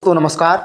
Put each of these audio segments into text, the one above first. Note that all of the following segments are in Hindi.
तो नमस्कार।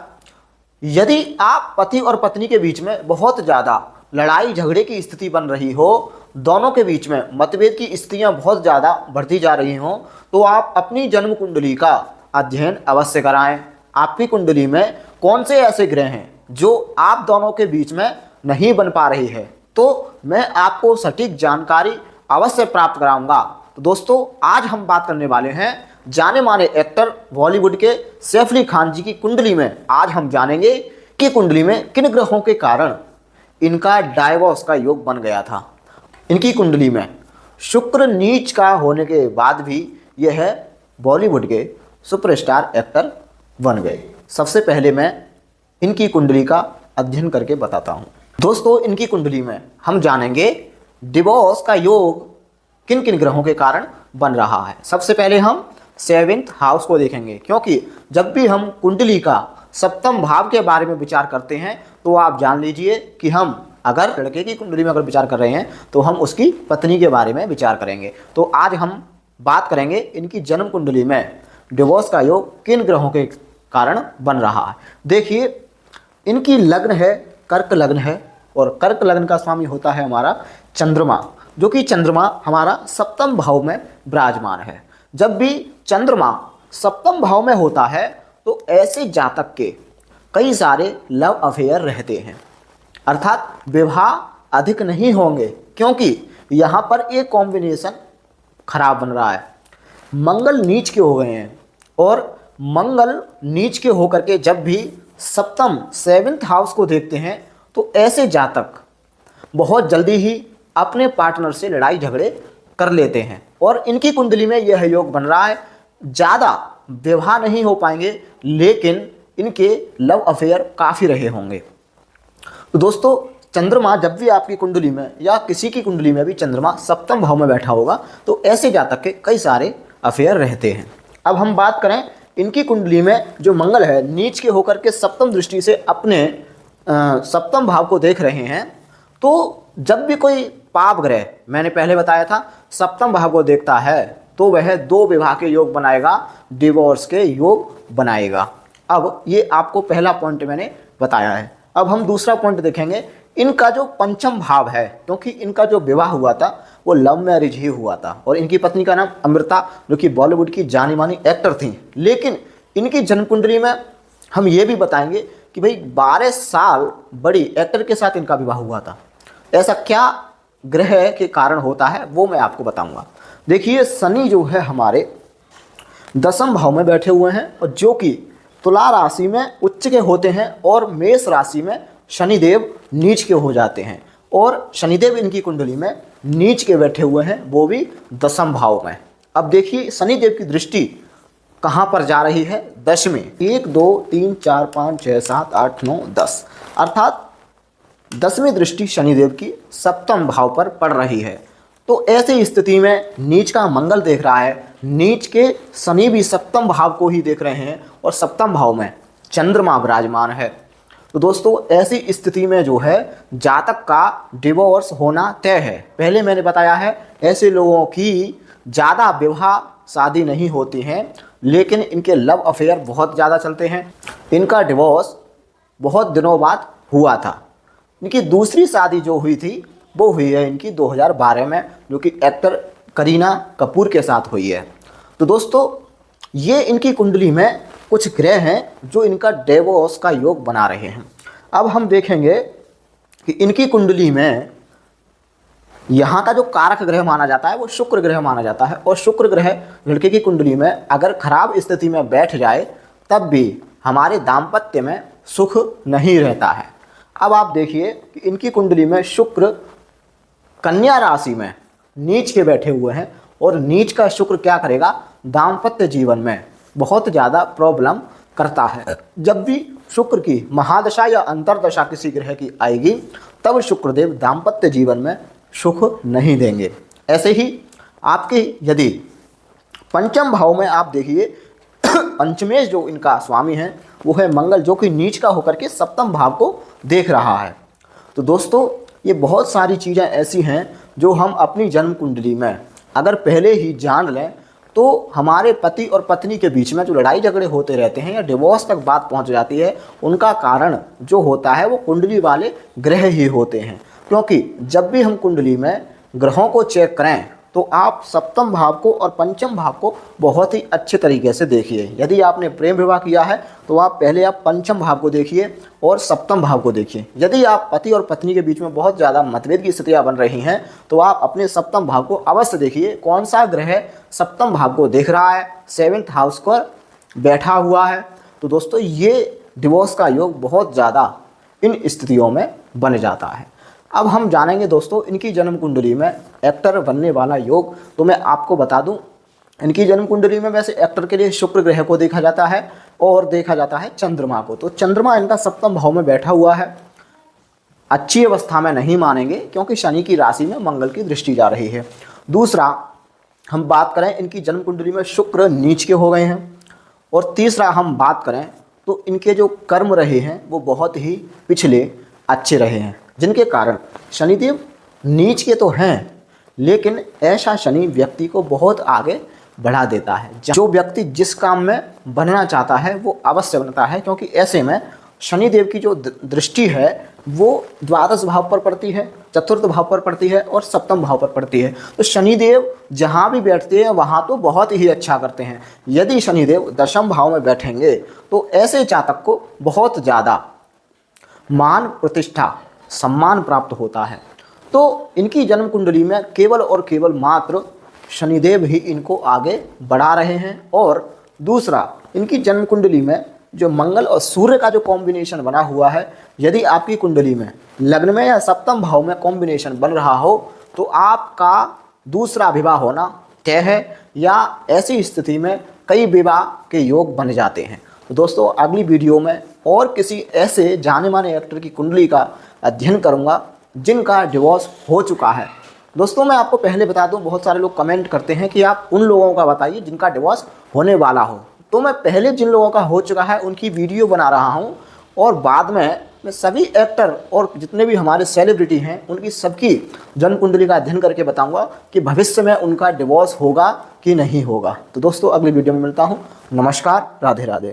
यदि आप पति और पत्नी के बीच में बहुत ज़्यादा लड़ाई झगड़े की स्थिति बन रही हो, दोनों के बीच में मतभेद की स्थितियां बहुत ज़्यादा बढ़ती जा रही हों, तो आप अपनी जन्म कुंडली का अध्ययन अवश्य कराएं। आपकी कुंडली में कौन से ऐसे ग्रह हैं जो आप दोनों के बीच में नहीं बन पा रही है, तो मैं आपको सटीक जानकारी अवश्य प्राप्त कराऊंगा। तो दोस्तों, आज हम बात करने वाले हैं जाने माने एक्टर बॉलीवुड के सैफ अली खान जी की कुंडली में। आज हम जानेंगे कि कुंडली में किन ग्रहों के कारण इनका डाइवोर्स का योग बन गया था। इनकी कुंडली में शुक्र नीच का होने के बाद भी यह बॉलीवुड के सुपरस्टार एक्टर बन गए। सबसे पहले मैं इनकी कुंडली का अध्ययन करके बताता हूँ। दोस्तों, इनकी कुंडली में हम जानेंगे डिवोर्स का योग किन किन ग्रहों के कारण बन रहा है। सबसे पहले हम 7th हाउस को देखेंगे, क्योंकि जब भी हम कुंडली का सप्तम भाव के बारे में विचार करते हैं तो आप जान लीजिए कि हम अगर लड़के की कुंडली में अगर विचार कर रहे हैं तो हम उसकी पत्नी के बारे में विचार करेंगे। तो आज हम बात करेंगे इनकी जन्म कुंडली में डिवोर्स का योग किन ग्रहों के कारण बन रहा है। देखिए, इनकी लग्न है कर्क लग्न है, और कर्क लग्न का स्वामी होता है हमारा चंद्रमा, जो कि चंद्रमा हमारा सप्तम भाव में विराजमान है। जब भी चंद्रमा सप्तम भाव में होता है तो ऐसे जातक के कई सारे लव अफेयर रहते हैं, अर्थात विवाह अधिक नहीं होंगे, क्योंकि यहाँ पर एक कॉम्बिनेशन खराब बन रहा है। मंगल नीच के हो गए हैं, और मंगल नीच के होकर के जब भी सप्तम 7th हाउस को देखते हैं तो ऐसे जातक बहुत जल्दी ही अपने पार्टनर से लड़ाई झगड़े कर लेते हैं। और इनकी कुंडली में यह योग बन रहा है, ज़्यादा विवाह नहीं हो पाएंगे, लेकिन इनके लव अफेयर काफ़ी रहे होंगे। तो दोस्तों, चंद्रमा जब भी आपकी कुंडली में या किसी की कुंडली में भी चंद्रमा सप्तम भाव में बैठा होगा तो ऐसे जातक के कई सारे अफेयर रहते हैं। अब हम बात करें इनकी कुंडली में जो मंगल है नीच के होकर के सप्तम दृष्टि से अपने सप्तम भाव को देख रहे हैं, तो जब भी कोई पाप ग्रह, मैंने पहले बताया था, सप्तम भाव को देखता है तो वह 2 विवाह के योग बनाएगा, डिवोर्स के योग बनाएगा। अब ये आपको पहला पॉइंट मैंने बताया है। अब हम दूसरा पॉइंट देखेंगे। इनका जो पंचम भाव है, क्योंकि इनका जो विवाह हुआ था वो लव मैरिज ही हुआ था, और इनकी पत्नी का नाम अमृता, जो कि बॉलीवुड की जानी मानी एक्टर थी। लेकिन इनकी जन्म कुंडली में हम ये भी बताएंगे कि भाई 12 साल बड़ी एक्टर के साथ इनका विवाह हुआ था। ऐसा क्या ग्रह के कारण होता है वो मैं आपको बताऊंगा। देखिए, शनि जो है हमारे 10th भाव में बैठे हुए हैं, और जो कि तुला राशि में उच्च के होते हैं, और मेष राशि में शनिदेव नीच के हो जाते हैं। और शनिदेव इनकी कुंडली में नीच के बैठे हुए हैं, वो भी 10th भाव में। अब देखिए, शनिदेव की दृष्टि कहाँ पर जा रही है? 10 में। 1 2 3 4 5 6 7 8 9 10, अर्थात 10वीं दृष्टि शनिदेव की सप्तम भाव पर पड़ रही है। तो ऐसी स्थिति में नीच का मंगल देख रहा है, नीच के शनि भी सप्तम भाव को ही देख रहे हैं, और सप्तम भाव में चंद्रमा विराजमान है। तो दोस्तों, ऐसी स्थिति में जो है जातक का डिवोर्स होना तय है। पहले मैंने बताया है ऐसे लोगों की ज़्यादा विवाह शादी नहीं होती हैं, लेकिन इनके लव अफेयर बहुत ज़्यादा चलते हैं। इनका डिवोर्स बहुत दिनों बाद हुआ था। इनकी दूसरी शादी जो हुई थी वो हुई है इनकी 2012 में, जो कि एक्टर करीना कपूर के साथ हुई है। तो दोस्तों, ये इनकी कुंडली में कुछ ग्रह हैं जो इनका डिवोर्स का योग बना रहे हैं। अब हम देखेंगे कि इनकी कुंडली में यहाँ का जो कारक ग्रह माना जाता है वो शुक्र ग्रह माना जाता है, और शुक्र ग्रह लड़के की कुंडली में अगर खराब स्थिति में बैठ जाए तब भी हमारे दाम्पत्य में सुख नहीं रहता है। अब आप देखिए कि इनकी कुंडली में शुक्र कन्या राशि में नीच के बैठे हुए हैं, और नीच का शुक्र क्या करेगा? दाम्पत्य जीवन में बहुत ज़्यादा प्रॉब्लम करता है। जब भी शुक्र की महादशा या अंतरदशा किसी ग्रह की आएगी तब शुक्रदेव दाम्पत्य जीवन में सुख नहीं देंगे। ऐसे ही आपके यदि पंचम भाव में आप देखिए पंचमेश जो इनका स्वामी है वो है मंगल, जो कि नीच का होकर के सप्तम भाव को देख रहा है। तो दोस्तों, ये बहुत सारी चीज़ें ऐसी हैं जो हम अपनी जन्म कुंडली में अगर पहले ही जान लें तो हमारे पति और पत्नी के बीच में जो लड़ाई झगड़े होते रहते हैं या डिवोर्स तक बात पहुंच जाती है, उनका कारण जो होता है वो कुंडली वाले ग्रह ही होते हैं। क्योंकि जब भी हम कुंडली में ग्रहों को चेक करें तो आप सप्तम भाव को और पंचम भाव को बहुत ही अच्छे तरीके से देखिए। यदि आपने प्रेम विवाह किया है तो आप पहले पंचम भाव को देखिए और सप्तम भाव को देखिए। यदि आप पति और पत्नी के बीच में बहुत ज़्यादा मतभेद की स्थितियां बन रही हैं तो आप अपने सप्तम भाव को अवश्य देखिए, कौन सा ग्रह सप्तम भाव को देख रहा है, 7th हाउस पर बैठा हुआ है। तो दोस्तों ये डिवोर्स का योग बहुत ज़्यादा इन स्थितियों में बन जाता है। अब हम जानेंगे दोस्तों इनकी जन्म कुंडली में एक्टर बनने वाला योग। तो मैं आपको बता दूं, इनकी जन्म कुंडली में वैसे एक्टर के लिए शुक्र ग्रह को देखा जाता है और देखा जाता है चंद्रमा को। तो चंद्रमा इनका सप्तम भाव में बैठा हुआ है, अच्छी अवस्था में नहीं मानेंगे क्योंकि शनि की राशि में मंगल की दृष्टि जा रही है। दूसरा हम बात करें, इनकी जन्म कुंडली में शुक्र नीच के हो गए हैं। और तीसरा हम बात करें तो इनके जो कर्म रहे हैं वो बहुत ही पिछले अच्छे रहे हैं, जिनके कारण शनिदेव नीच के तो हैं लेकिन ऐसा शनि व्यक्ति को बहुत आगे बढ़ा देता है। जो व्यक्ति जिस काम में बनना चाहता है वो अवश्य बनता है, क्योंकि ऐसे में शनिदेव की जो दृष्टि है वो द्वादश भाव पर पड़ती है, चतुर्थ भाव पर पड़ती है और सप्तम भाव पर पड़ती है। तो शनिदेव जहाँ भी बैठते हैं वहाँ तो बहुत ही अच्छा करते हैं। यदि शनिदेव दशम भाव में बैठेंगे तो ऐसे जातक को बहुत ज़्यादा मान प्रतिष्ठा सम्मान प्राप्त होता है। तो इनकी जन्म कुंडली में केवल और केवल मात्र शनिदेव ही इनको आगे बढ़ा रहे हैं। और दूसरा, इनकी जन्म कुंडली में जो मंगल और सूर्य का जो कॉम्बिनेशन बना हुआ है, यदि आपकी कुंडली में लग्न में या सप्तम भाव में कॉम्बिनेशन बन रहा हो तो आपका दूसरा विवाह होना तय है, या ऐसी स्थिति में कई विवाह के योग बन जाते हैं। तो दोस्तों अगली वीडियो में और किसी ऐसे जाने माने एक्टर की कुंडली का अध्ययन करूंगा जिनका डिवोर्स हो चुका है। दोस्तों मैं आपको पहले बता दूं, बहुत सारे लोग कमेंट करते हैं कि आप उन लोगों का बताइए जिनका डिवोर्स होने वाला हो। तो मैं पहले जिन लोगों का हो चुका है उनकी वीडियो बना रहा हूं और बाद में मैं सभी एक्टर और जितने भी हमारे सेलिब्रिटी हैं उनकी सबकी जन्म कुंडली का अध्ययन करके बताऊंगा कि भविष्य में उनका डिवोर्स होगा कि नहीं होगा। तो दोस्तों अगली वीडियो में मिलता हूँ। नमस्कार, राधे राधे।